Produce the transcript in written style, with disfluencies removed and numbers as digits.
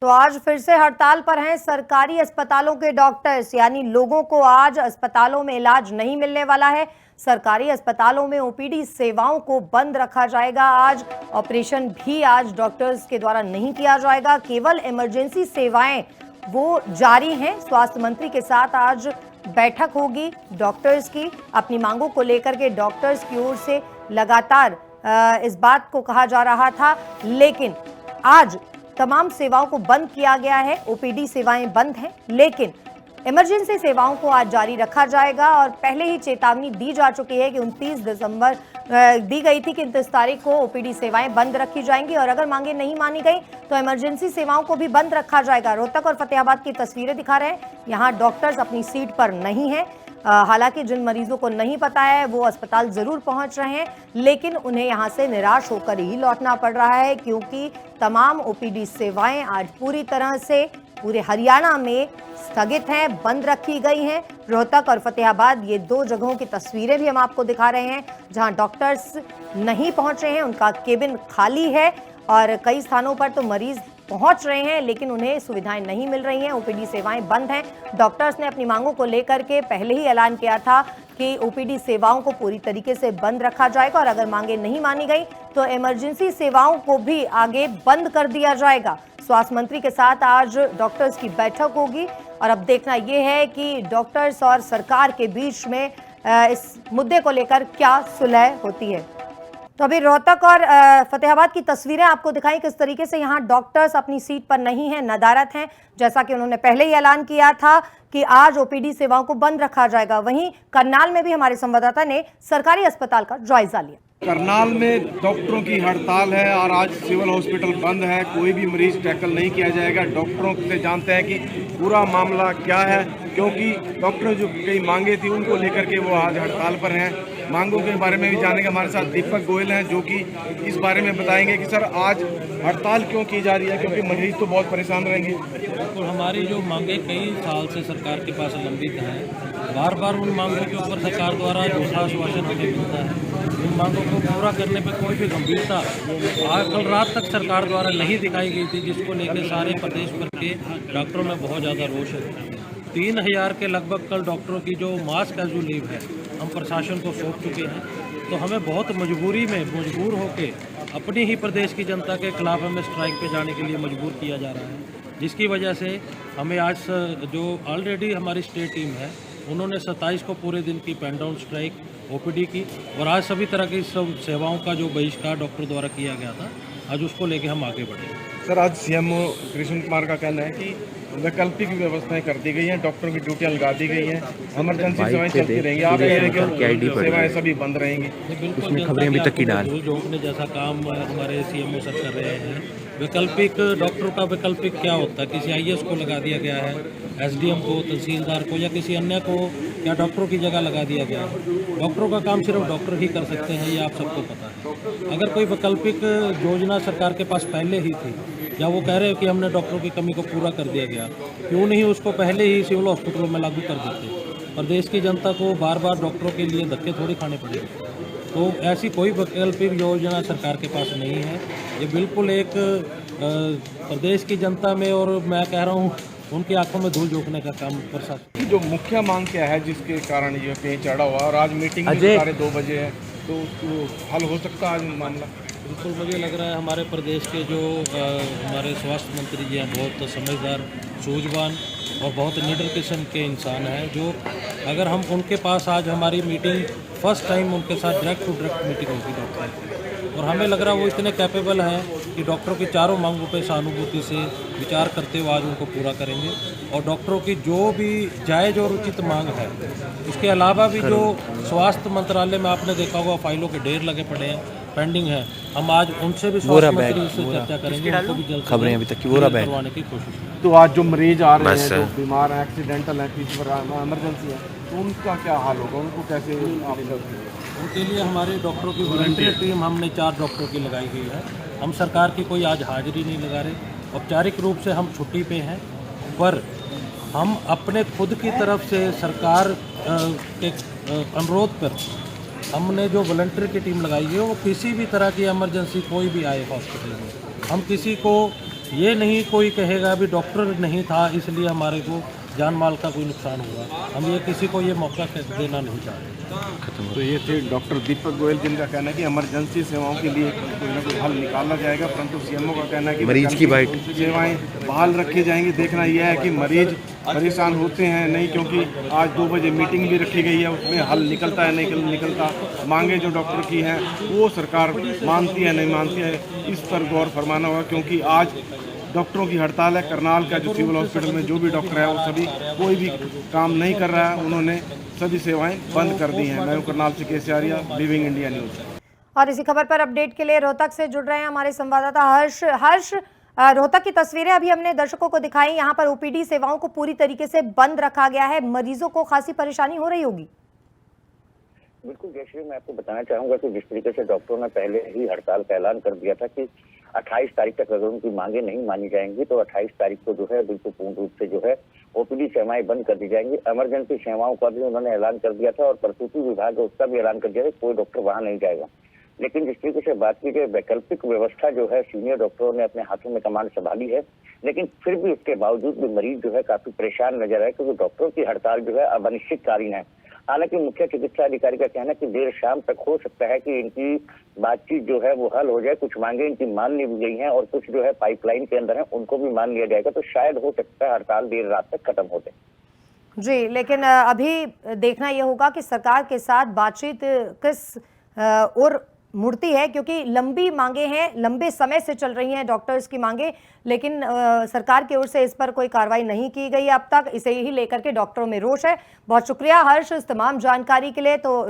तो आज फिर से हड़ताल पर हैं सरकारी अस्पतालों के डॉक्टर्स, यानी लोगों को आज अस्पतालों में इलाज नहीं मिलने वाला है। सरकारी अस्पतालों में ओपीडी सेवाओं को बंद रखा जाएगा। आज ऑपरेशन भी आज डॉक्टर्स के द्वारा नहीं किया जाएगा, केवल इमरजेंसी सेवाएं वो जारी हैं। स्वास्थ्य मंत्री के साथ आज बैठक होगी डॉक्टर्स की। अपनी मांगों को लेकर के डॉक्टर्स की ओर से लगातार इस बात को कहा जा रहा था, लेकिन आज तमाम सेवाओं को बंद किया गया है। ओपीडी सेवाएं बंद हैं, लेकिन इमरजेंसी सेवाओं को आज जारी रखा जाएगा। और पहले ही चेतावनी दी जा चुकी है कि 29 दिसंबर दी गई थी कि 29 तारीख को ओपीडी सेवाएं बंद रखी जाएंगी और अगर मांगे नहीं मानी गई तो इमरजेंसी सेवाओं को भी बंद रखा जाएगा। रोहतक और फतेहाबाद की तस्वीरें दिखा रहे हैं। यहाँ डॉक्टर्स अपनी सीट पर नहीं है। हालांकि जिन मरीजों को नहीं पता है वो अस्पताल जरूर पहुंच रहे हैं, लेकिन उन्हें यहां से निराश होकर ही लौटना पड़ रहा है, क्योंकि तमाम ओपीडी सेवाएं आज पूरी तरह से पूरे हरियाणा में स्थगित हैं, बंद रखी गई हैं। रोहतक और फतेहाबाद ये दो जगहों की तस्वीरें भी हम आपको दिखा रहे हैं जहां डॉक्टर्स नहीं पहुंच रहे हैं, उनका केबिन खाली है और कई स्थानों पर तो मरीज पहुंच रहे हैं लेकिन उन्हें सुविधाएं नहीं मिल रही हैं। ओपीडी सेवाएं बंद हैं। डॉक्टर्स ने अपनी मांगों को लेकर के पहले ही ऐलान किया था कि ओपीडी सेवाओं को पूरी तरीके से बंद रखा जाएगा और अगर मांगे नहीं मानी गई तो इमरजेंसी सेवाओं को भी आगे बंद कर दिया जाएगा। स्वास्थ्य मंत्री के साथ आज डॉक्टर्स की बैठक होगी और अब देखना यह है कि डॉक्टर्स और सरकार के बीच में इस मुद्दे को लेकर क्या सुलह होती है। तो अभी रोहतक और फतेहाबाद की तस्वीरें आपको दिखाई किस तरीके से यहाँ डॉक्टर्स अपनी सीट पर नहीं हैं, नदारत हैं, जैसा कि उन्होंने पहले ही ऐलान किया था कि आज ओपीडी सेवाओं को बंद रखा जाएगा। वहीं करनाल में भी हमारे संवाददाता ने सरकारी अस्पताल का जायजा लिया। करनाल में डॉक्टरों की हड़ताल है और आज सिविल हॉस्पिटल बंद है। कोई भी मरीज टैकल नहीं किया जाएगा। डॉक्टरों से जानते हैं कि पूरा मामला क्या है, क्योंकि डॉक्टर जो कई मांगे थी उनको लेकर के वो आज हड़ताल पर हैं। मांगों के बारे में भी जानेंगे। हमारे साथ दीपक गोयल हैं जो कि इस बारे में बताएंगे कि सर आज हड़ताल क्यों की जा रही है, क्योंकि मरीज तो बहुत परेशान रहेंगे। बिल्कुल, हमारी जो मांगे कई साल से सरकार के पास लंबित हैं, बार बार उन मांगों के ऊपर सरकार द्वारा झूठा आश्वासन हमें मिलता है। उन मांगों को पूरा करने पर कोई भी गंभीरता आज कल रात तक सरकार द्वारा नहीं दिखाई गई थी, जिसको लेकर सारे प्रदेश भर के डॉक्टरों में बहुत ज़्यादा रोष है। 3000 के लगभग कल डॉक्टरों की जो मास कैजुअल लीव है हम प्रशासन को सौंप चुके हैं, तो हमें बहुत मजबूर होकर अपनी ही प्रदेश की जनता के खिलाफ हमें स्ट्राइक पे जाने के लिए मजबूर किया जा रहा है, जिसकी वजह से हमें आज जो ऑलरेडी हमारी स्टेट टीम है उन्होंने 27 को पूरे दिन की पेन डाउन स्ट्राइक ओपीडी की और आज सभी तरह की सब सेवाओं का जो बहिष्कार डॉक्टर द्वारा किया गया था, आज उसको लेके हम आगे बढ़े। सर आज सीएम कृष्ण कुमार का कहना है कि वैकल्पिक व्यवस्थाएं कर दी गई हैं, डॉक्टरों की ड्यूटियां लगा दी गई हैं, इमरजेंसी सेवाएं चलती रहेंगी। आप कह रहे हैं कि सेवाएं सभी बंद रहेंगी। बिल्कुल, खबरें अभी तक की डाल रोकने जैसा काम हमारे सीएमओ सर कर रहे हैं। वैकल्पिक डॉक्टर का वैकल्पिक क्या होता है, किसी आईएएस को लगा दिया गया है, एसडीएम को, तहसीलदार को या किसी अन्य को या डॉक्टरों की जगह लगा दिया गया है। डॉक्टरों का काम सिर्फ डॉक्टर ही कर सकते हैं, ये आप सबको पता है। अगर कोई वैकल्पिक योजना सरकार के पास पहले ही थी या वो कह रहे हैं कि हमने डॉक्टरों की कमी को पूरा कर दिया गया, क्यों नहीं उसको पहले ही सिविल हॉस्पिटलों में लागू कर देते। प्रदेश की जनता को बार बार डॉक्टरों के लिए धक्के थोड़ी खाने पड़ेंगे। तो ऐसी कोई वैकल्पिक योजना सरकार के पास नहीं है। ये बिल्कुल एक प्रदेश की जनता में और मैं कह रहा हूँ उनकी आंखों में धूल झोंकने का काम प्रशासन। जो मुख्य मांग क्या है जिसके कारण ये कहीं चढ़ा हुआ और आज मीटिंग 2:30 बजे है, तो हल हो सकता है आज मामला? बिल्कुल, मुझे लग रहा है हमारे प्रदेश के जो हमारे स्वास्थ्य मंत्री जी हैं बहुत समझदार, सूझवान और बहुत निडर किस्म के इंसान हैं, जो अगर हम उनके पास आज हमारी मीटिंग फर्स्ट टाइम उनके साथ डायरेक्ट टू डायरेक्ट मीटिंग होगी डॉक्टर, और हमें लग रहा है वो इतने कैपेबल हैं कि डॉक्टरों की चारों मांगों पे सहानुभूति से विचार करते हुए आज उनको पूरा करेंगे। और डॉक्टरों की जो भी जायज़ और उचित मांग है, उसके अलावा भी जो स्वास्थ्य मंत्रालय में आपने देखा होगा फाइलों के ढेर लगे पड़े हैं, पेंडिंग है, हम आज उनसे भी स्वास्थ्य मंत्री से चर्चा करेंगे, उनको भी जल्द खबरें अभी तक करवाने की कोशिश। तो आज जो मरीज आ रहे हैं, जो बीमार हैं, एक्सीडेंटल हैं, इमरजेंसी है, तो उनका क्या हाल होगा, उनको कैसे उनके लिए हमारे डॉक्टरों की वॉलंटियर टीम हमने 4 डॉक्टरों की लगाई गई है। हम सरकार की कोई आज हाजिरी नहीं लगा रहे, औपचारिक रूप से हम छुट्टी पे हैं, पर हम अपने खुद की तरफ से सरकार के अनुरोध पर हमने जो वॉलंटियर की टीम लगाई है वो किसी भी तरह की इमरजेंसी कोई भी आए हॉस्पिटल में, हम किसी को ये नहीं कोई कहेगा अभी डॉक्टर नहीं था इसलिए हमारे को जान माल का कोई नुकसान हुआ। हम ये किसी को ये मौका देना नहीं चाहते। तो ये थे डॉक्टर दीपक गोयल, जिनका कहना है कि इमरजेंसी सेवाओं के लिए कोई ना कोई हल निकाला जाएगा, परंतु सीएमओ का कहना है कि मरीज की बाइट सेवाएं बहाल रखी जाएंगी। देखना यह है कि मरीज परेशान होते हैं नहीं, क्योंकि आज 2 बजे मीटिंग भी रखी गई है, उसमें हल निकलता है नहीं निकलता। मांगे जो डॉक्टर की हैं वो सरकार मानती है नहीं मानती है, इस पर गौर फरमाना होगा, क्योंकि आज डॉक्टरों की हड़ताल है। करनाल का जो सिविल हॉस्पिटल में जो भी डॉक्टर है वो सभी कोई भी काम नहीं कर रहा है, उन्होंने सभी सेवाएं बंद कर दी हैं। मैं हूं करनाल से केसी आर्या, लिविंग इंडिया न्यूज़। और इसी खबर पर अपडेट के लिए रोहतक से जुड़ रहे हैं हमारे संवाददाता हर्ष। रोहतक की तस्वीरें अभी हमने दर्शकों को दिखाई। यहाँ पर ओपीडी सेवाओं को पूरी तरीके से बंद रखा गया है, मरीजों को खासी परेशानी हो रही होगी। बिल्कुल जयश्री, मैं आपको बताना चाहूंगा कि जिस तरीके से डॉक्टरों ने पहले ही हड़ताल का ऐलान कर दिया था कि 28 तारीख तक अगर उनकी मांगे नहीं मानी जाएंगी तो 28 तारीख को जो है बिल्कुल पूर्ण रूप से जो है ओपीडी सेवाएं बंद कर दी जाएंगी। इमरजेंसी सेवाओं का भी उन्होंने ऐलान कर दिया था और प्रसूति विभाग है उसका भी ऐलान कर दिया था कोई डॉक्टर वहां नहीं जाएगा। लेकिन जिस तरीके से बात की जाए, वैकल्पिक व्यवस्था जो है सीनियर डॉक्टरों ने अपने हाथों में कमान संभाली है, लेकिन फिर भी उसके बावजूद भी मरीज जो है काफी परेशान नजर आए, क्योंकि डॉक्टरों की हड़ताल जो है अब अनिश्चितकालीन है। हालांकि मुख्य चिकित्सा अधिकारी का कहना है कि देर शाम तक हो सकता है कि इनकी बातचीत जो है वो हल हो जाए। कुछ मांगे इनकी मान ली गई हैं और कुछ जो है पाइपलाइन के अंदर है, उनको भी मान लिया जाएगा, तो शायद हो सकता है हड़ताल देर रात तक खत्म हो जाए। जी, लेकिन अभी देखना यह होगा कि सरकार के साथ बातचीत किस और मुड़ती है, क्योंकि लंबी मांगे हैं, लंबे समय से चल रही हैं डॉक्टर्स की मांगे, लेकिन सरकार की ओर से इस पर कोई कार्रवाई नहीं की गई अब तक। इसे ही लेकर के डॉक्टरों में रोष है। बहुत शुक्रिया हर्ष इस तमाम जानकारी के लिए। तो